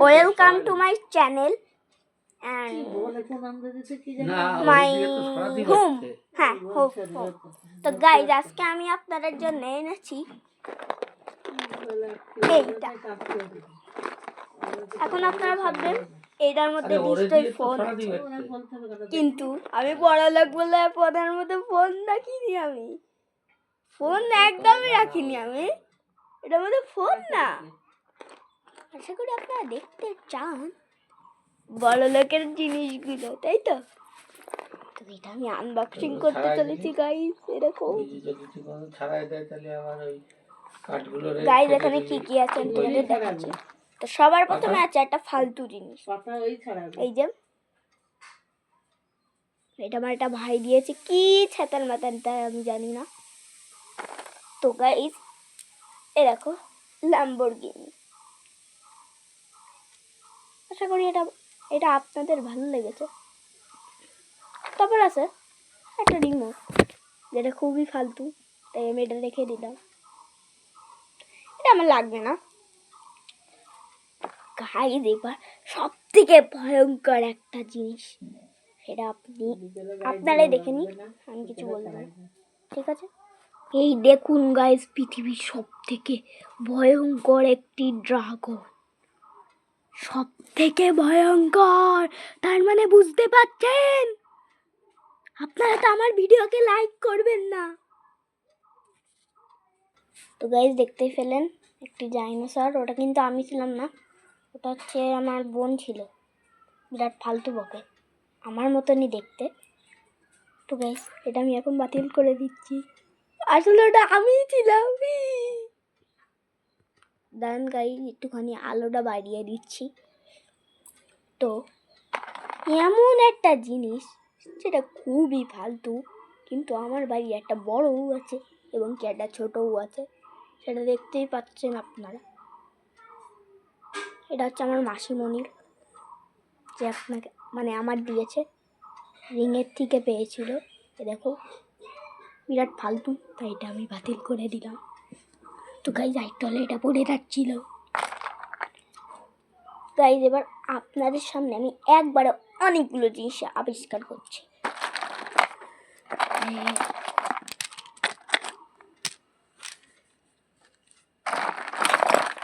Welcome to my channel and my home. হ্যাঁ, home. তো guys, আজকে আমি আপনাদের জন্য এনেছি এইটা। এখন আপনারা ভাববেন এইটার মধ্যে নিশ্চয়ই ফোন আছে, কিন্তু আমি বড়লোক বলে ফোনের মধ্যে ফোন রাখিনি। আমি ফোন একদমই রাখিনি। আমি এটার মধ্যে ফোন না। আশা করি আপনারা দেখতে চান বড় লোকের জিনিসগুলো, তাই তো? এটা আমি আনবক্সিং করতে চলেছি গাইস। এরকম গাইস, এখানে কি কি আছে তোমাদের দেখাচ্ছি। তো সবার প্রথমে আছে একটা ফালতু জিনিস, এই যে এটা আমার একটা ভাই দিয়েছে, কি ছাতার মাতান তাই আমি জানি না। তো গাইস, এ দেখো ল্যাম্বরগিনি। আশা করি এটা আপনাদের ভালো লেগেছে। তারপর আছে একটা রিমোট, যেটা খুবই ফালতু, তাই আমি এটা রেখে দিলাম। এটা আমার লাগবে না। গাইস, এবার সব থেকে ভয়ঙ্কর একটা জিনিস, সেটা আপনারাই দেখে নিন, আমি কিছু বলবো না, ঠিক আছে? এই দেখুন গাইস, পৃথিবীর সব থেকে ভয়ঙ্কর একটি ড্রাগন। সব থেকে ভয়ঙ্কর, তার মানে বুঝতে পারছেন? আপনারা তো আমার ভিডিওকে লাইক করবেন না। তো গাইস, দেখতেই পেলেন একটি ডাইনোসর। ওটা কিন্তু আমি ছিলাম না, ওটা হচ্ছে আমার বোন ছিল। বিরাট ফালতু বকে, আমার মতনই দেখতে। তো গাইস, এটা আমি এখন বাতিল করে দিচ্ছি। আসলে ওটা আমিই ছিলাম। দাঁড়ান গাইস, একটুখানি আলোটা বাড়িয়ে দিচ্ছি। তো এমন একটা জিনিস যেটা খুবই ফালতু, কিন্তু আমার বাড়ি একটা বড়ও আছে এবং কি একটা ছোটও আছে, সেটা দেখতেই পাচ্ছেন আপনারা। এটা হচ্ছে আমার মাসিমণির, যে আপনাকে মানে আমার দিয়েছে, রিংয়ের থেকে পেয়েছিল। এ দেখো, বিরাট ফালতু, তাই এটা আমি বাতিল করে দিলাম। তো গাইজ, আইটলে এটা পড়ে যাচ্ছিল। গাইজ, এবার আপনাদের সামনে আমি একবারে অনেকগুলো জিনিস আবিষ্কার করছি।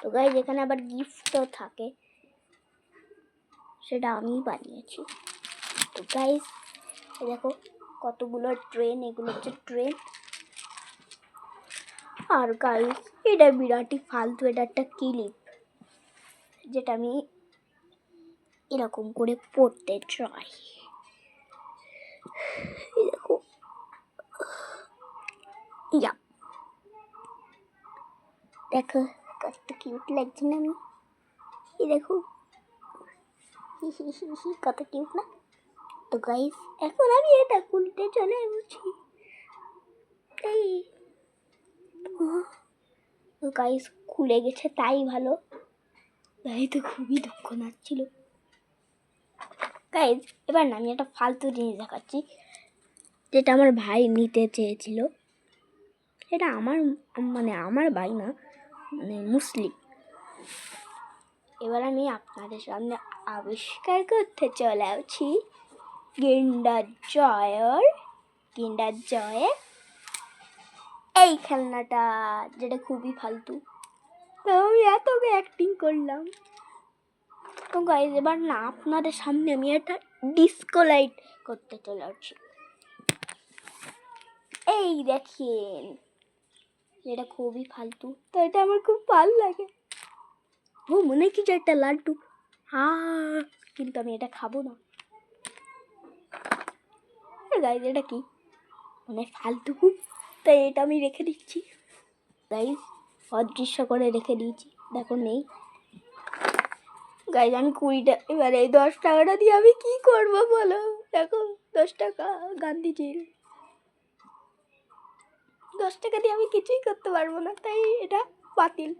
তো গাইজ, এখানে আবার গিফটও থাকে, সেটা আমিই বানিয়েছি। তো গাইজ, দেখো কতগুলো ট্রেন, এগুলো হচ্ছে ট্রেন। আর গাইজ, এটা বিরাটই ফালতু, এটা একটা ক্লিপ, যেটা আমি এরকম করে পড়তে চাই। দেখো, দেখো কত কিউট লাগছে না? আমি দেখো, কত কিউট না? তো গাইস, এখন আমি এটা খুলতে চলে এসেছি। এই তো গাইস, খুলে গেছে, তাই ভালো। তাই তো খুবই দুঃখ লাগছিল। গাইস, এবার না আমি একটা ফালতু জিনিস দেখাচ্ছি, যেটা আমার ভাই নিতে চেয়েছিল। এটা আমার ভাই না, মানে মুসলিম। এবার আমি আপনাদের সামনে আবিষ্কার করতে চলে আসছি কিন্ডার জয়ের এই খেলনাটা, যেটা খুবই ফালতু, তো আমি এত অ্যাক্টিং করলাম। তো গাইস, এবার না আপনাদের সামনে আমি একটা ডিস্কো লাইট করতে চলে আসছি। এই দেখেন, এটা খুবই ফালতু, তো এটা আমার খুব ভালো লাগে। ও মনে কি যে একটা লাড্ডু, কিন্তু আমি এটা খাবো না। গাইস, এটা কি মানে ফালতু খুব, তাই এটা আমি রেখে দিচ্ছি। গাইস, অদৃশ্য করে রেখে দিয়েছি, দেখো নেই। গাইস, আমি 20টা, এবার এই 10 টাকাটা দিয়ে আমি কি করবো বলো? দেখো 10 টাকা, গান্ধীজির 10 টাকা দিয়ে আমি কিছুই করতে পারবো না, তাই এটা বাতিল।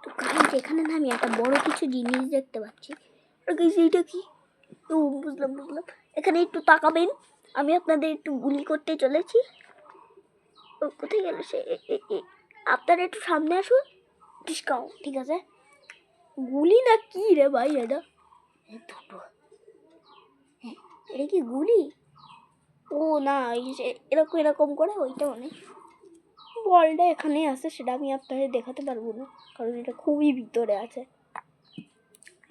তো গাইস, এখানে না আমি একটা বড় কিছু জিনিস দেখতে পাচ্ছি। আর গাইস, এইটা কি? ও বুঝলাম। এখানে একটু তাকাবেন, আমি আপনাদের একটু গুলি করতে চলেছি। ও কোথায় গেল সে? আপনারা একটু সামনে আসুন, ডিসকাউন্ট, ঠিক আছে? গুলি না কি রে ভাই এটা? দুটো। হ্যাঁ, এটা কি গুলি? ও না, এরকম এরকম করে ওইটা মানে বলটা এখানে আছে, সেটা আমি আপনাদের দেখাতে পারবো না কারণ এটা খুবই ভিতরে আছে।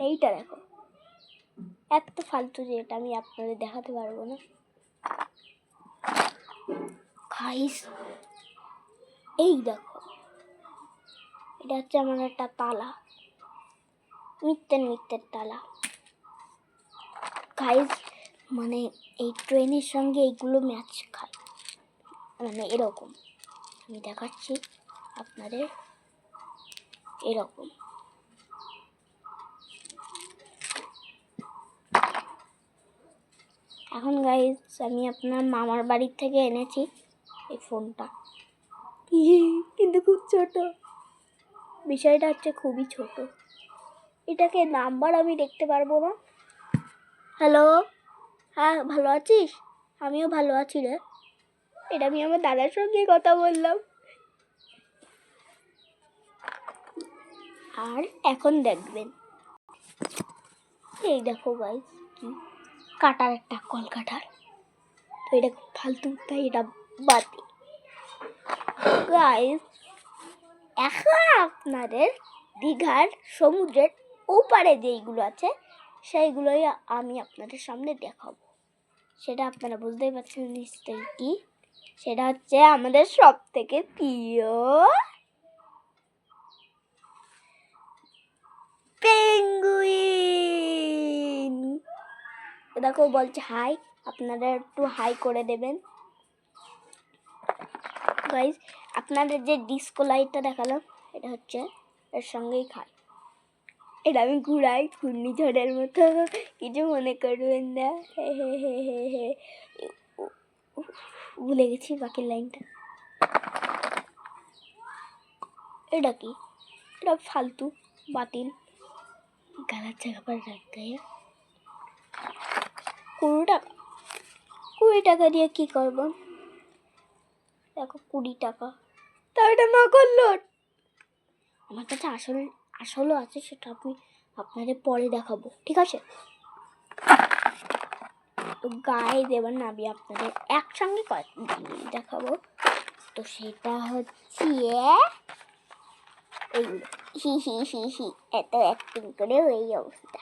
এইটা দেখো, এত ফালতু যে এটা আমি আপনাদের দেখাতে পারবো না। গাইস এই দেখো, এটা হচ্ছে আমার একটা তালা, মিথ্যের তালা। গাইস মানে এই ট্রেনের সঙ্গে এইগুলো ম্যাচ খায়, মানে এরকম আমি দেখাচ্ছি আপনাদের, এরকম। এখন গাইস আমি আপনার মামার বাড়ির থেকে এনেছি এই ফোনটা, কিন্তু খুব ছোট। বিষয়টা হচ্ছে খুবই ছোট, এটাকে নাম্বার আমি দেখতে পারবো না। হ্যালো, হ্যাঁ ভালো আছিস? আমিও ভালো আছি রে। এটা আমি আমার দাদার সঙ্গে কথা বললাম। আর এখন দেখবেন, এই দেখো গাইস কি কাটার, একটা কল কাটার। তো এটা খুব ফালতু, তাই এটা বাতি। গাইস এখন আপনাদের দীঘার সমুদ্রের ওপারে যেইগুলো আছে সেইগুলোই আমি আপনাদের সামনে দেখাবো। সেটা আপনারা বুঝতেই পারছেন নিশ্চয়ই কি, সেটা হচ্ছে আমাদের সব থেকে প্রিয় পেঙ্গুইন। দেখো বলছে হাই, আপনারা একটু হাই করে দেবেন। গাইস আপনাদের যে ডিস্কো লাইটটা দেখালাম এটা হচ্ছে এর সঙ্গেই খায়। এটা আমি ঘুরাই ঘূর্ণিঝড়ের মতো, কিছু মনে করবেন না। ভুলে গেছি বাকি লাইনটা। এটা কি? এটা ফালতু বাতিল, গালার জায়গা পর রাখতে। 20 টাকা, 20 টাকা দিয়ে কি করব? দেখো 20 টাকা, তা এটা নকল নোট। আমার কাছে আসলও আছে, সেটা আমি আপনাদের পরে দেখাবো, ঠিক আছে? তো গাইস এবার নাবি আপনাদের একসঙ্গে দেখাবো। তো সেটা হচ্ছে এইগুলো, এত অ্যাক্টিং করে এই অবস্থা।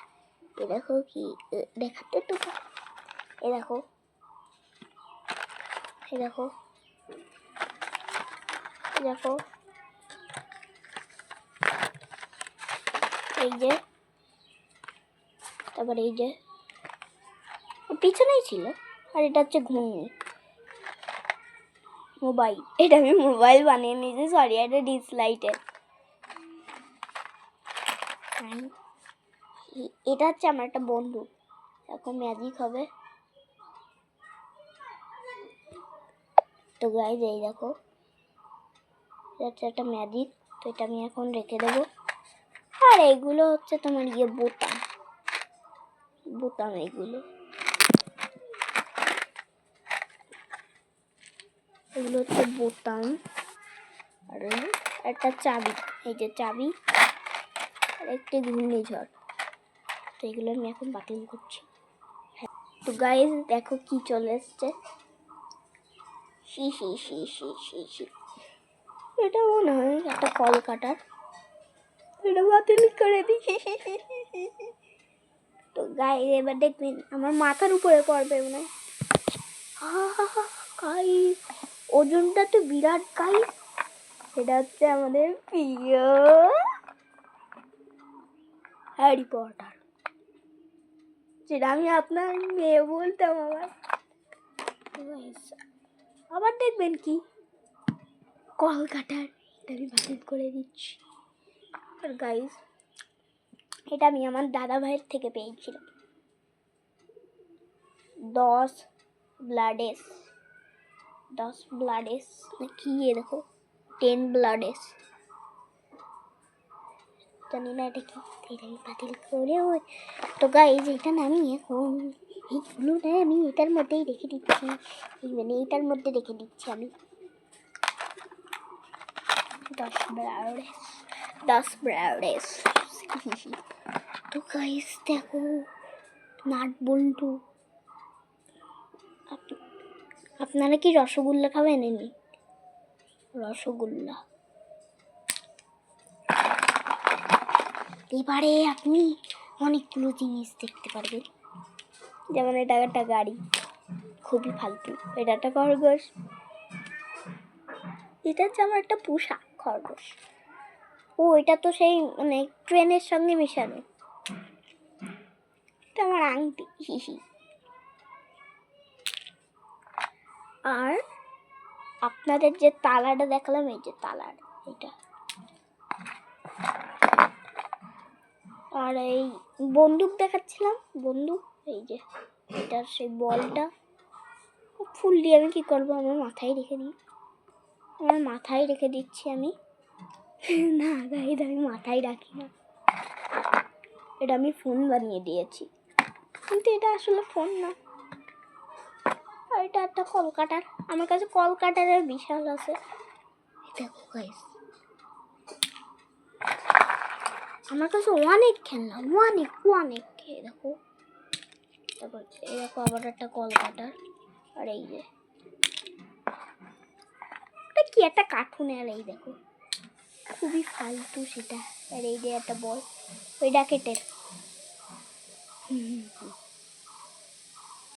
এ দেখো কি দেখাতে তো, এ দেখো, এ দেখো, এ দেখো, এই যে, তারপর এই যে পিছনেই ছিল। আর এটা হচ্ছে ঘূর্ণি মোবাইল, এটা আমি মোবাইল বানিয়ে নিয়েছি, সরি এটা ডিসলাইটের। এটা হচ্ছে আমার একটা বন্ধু, এখন ম্যাজিক হবে। তো গাইজ এই দেখো, এটা হচ্ছে একটা ম্যাজিক। তো এটা আমি এখন রেখে দেবো। আর এইগুলো হচ্ছে তোমার বোতাম বোতাম, এগুলো হচ্ছে বোতাম। আর একটা চাবি, এই যে চাবি, আর একটি ঘূর্ণিঝড়। তো এগুলো আমি এখন বাতিল করছি। তো গাইজ দেখো কি চলে এসছে, এটা মনে হয় একটা কল কাটার, এটা বাতিল করে দিই। তো গাইজ এবার দেখবেন আমার মাথার উপরে পড়বে মনে হয়। গাইজ ওজনটা তো বিরাট। গাইজ এটা হচ্ছে আমাদের প্রিয় হ্যারি পটার, যেটা আমি আপনার মেয়ে বলতাম। আবার দেখবেন কি কল কাটার, এটা আমি বাতিল করে দিচ্ছি। আর গাইজ এটা আমি আমার দাদা ভাইয়ের থেকে পেয়েছিলাম। 10 ব্লাডেস না কি, দেখো 10 ব্লাডেস, জানি না এটা কি, এটা আমি বাতিল করে। তো গাইজ এটা না আমি এখন এইগুলো না আমি এটার মধ্যেই রেখে দিচ্ছি, মানে এটার মধ্যে রেখে দিচ্ছি আমি 10 ব্লাডেস। 10 ব্রাউডেস। তো গাইস দেখো নাট বল্টু। আপনারা কি রসগোল্লা খাবেন? এনে রসগোল্লা। এবারে আপনি অনেকগুলো জিনিস দেখতে পারবেন, যেমন এটা একটা গাড়ি, খুবই ফালতু। এটা একটা খরগোশ, এটা হচ্ছে আমার একটা পোষা খরগোশ। ও এটা তো সেই মানে ট্রেনের সঙ্গে মেশানো। এটা আমার আংটি, হিহি। আর আপনাদের যে তালাটা দেখালাম, এই যে তালার এটা। আর এই বন্দুক দেখাচ্ছিলাম, বন্দুক, এই যে এটার সেই বলটা। ফুল দিয়ে আমি কি করবো? আমার মাথায় রেখে দিই, আমার মাথায় রেখে দিচ্ছি আমি। না গাইজ, আমি মাথায় রাখি না, এটা আমি ফোন বানিয়ে দিয়েছি, কিন্তু এটা আসলে ফোন না। আর এটা একটা কলকাতার, আমার কাছে কলকাতারের বিশাল আছে। দেখো গাইজ, আমার কাছে অনেক খেলনা, অনেক অনেক। দেখো, তারপর এরকম আবার একটা কলকাতার। আর এই যে এটা কি একটা কার্টুনের, এই দেখো খুবই ফালতু সেটা। আর এই যে একটা বল, ওই র্যাকেটের।